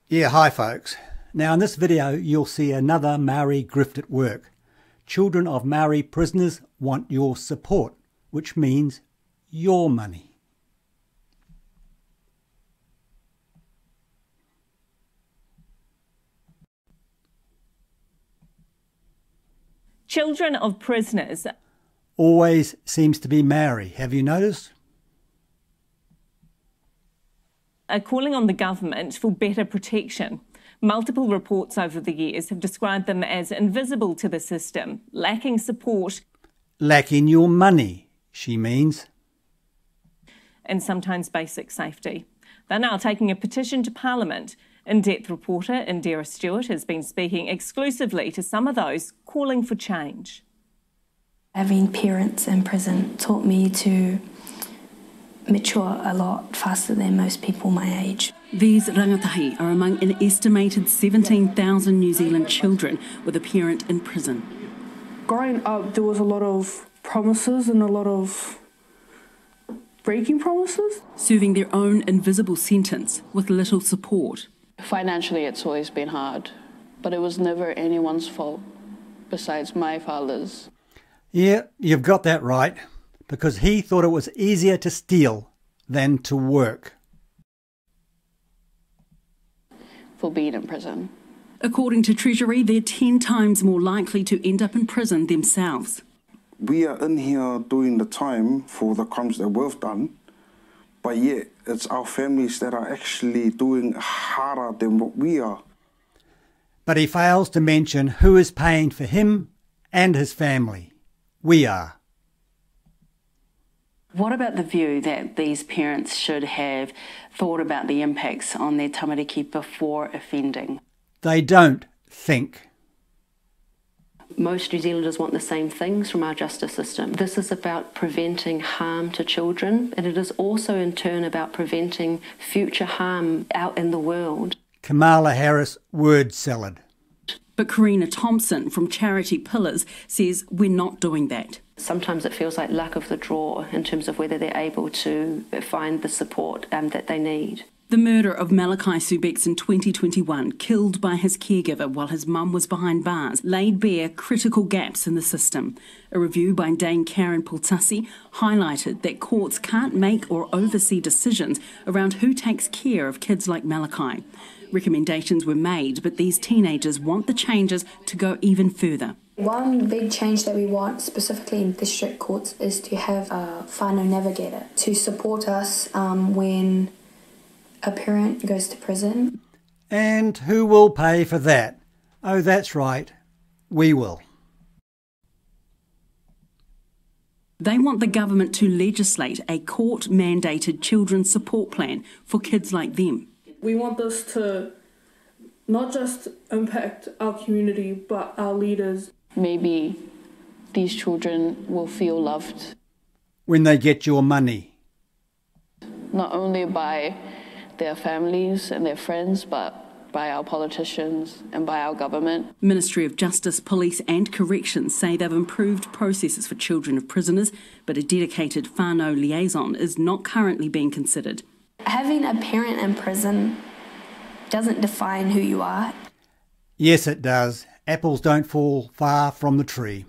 Yeah, hi folks. Now in this video you'll see another Maori grift at work. Children of Maori prisoners want your support, which means your money. Children of prisoners Always seems to be Maori, have you noticed? are calling on the government for better protection. Multiple reports over the years have described them as invisible to the system, lacking support. Lacking your money, she means. And sometimes basic safety. They're now taking a petition to Parliament. In-depth reporter Indira Stewart has been speaking exclusively to some of those calling for change. Having parents in prison taught me to mature a lot faster than most people my age. These rangatahi are among an estimated 17,000 New Zealand children with a parent in prison. Growing up, there was a lot of promises and a lot of breaking promises. Serving their own invisible sentence with little support. Financially, it's always been hard, but it was never anyone's fault besides my father's. Yeah, you've got that right, because he thought it was easier to steal than to work. For being in prison. According to Treasury, they're 10 times more likely to end up in prison themselves. We are in here doing the time for the crimes that we've done, but yet it's our families that are actually doing harder than what we are. But he fails to mention who is paying for him and his family. We are. What about the view that these parents should have thought about the impacts on their tamariki before offending? They don't think. Most New Zealanders want the same things from our justice system. This is about preventing harm to children, and it is also in turn about preventing future harm out in the world. Kamala Harris word salad. But Karina Thompson from Charity Pillars says we're not doing that. Sometimes it feels like luck of the draw in terms of whether they're able to find the support that they need. The murder of Malachi Subex in 2021, killed by his caregiver while his mum was behind bars, laid bare critical gaps in the system. A review by Dame Karen Pultasi highlighted that courts can't make or oversee decisions around who takes care of kids like Malachi. Recommendations were made, but these teenagers want the changes to go even further. One big change that we want, specifically in district courts, is to have a whānau navigator to support us when a parent goes to prison. And who will pay for that? Oh, that's right, we will. They want the government to legislate a court-mandated children's support plan for kids like them. We want this to not just impact our community, but our leaders. Maybe these children will feel loved. When they get your money. Not only by their families and their friends, but by our politicians and by our government. Ministry of Justice, Police and Corrections say they've improved processes for children of prisoners, but a dedicated whānau liaison is not currently being considered. Having a parent in prison doesn't define who you are. Yes, it does. Apples don't fall far from the tree.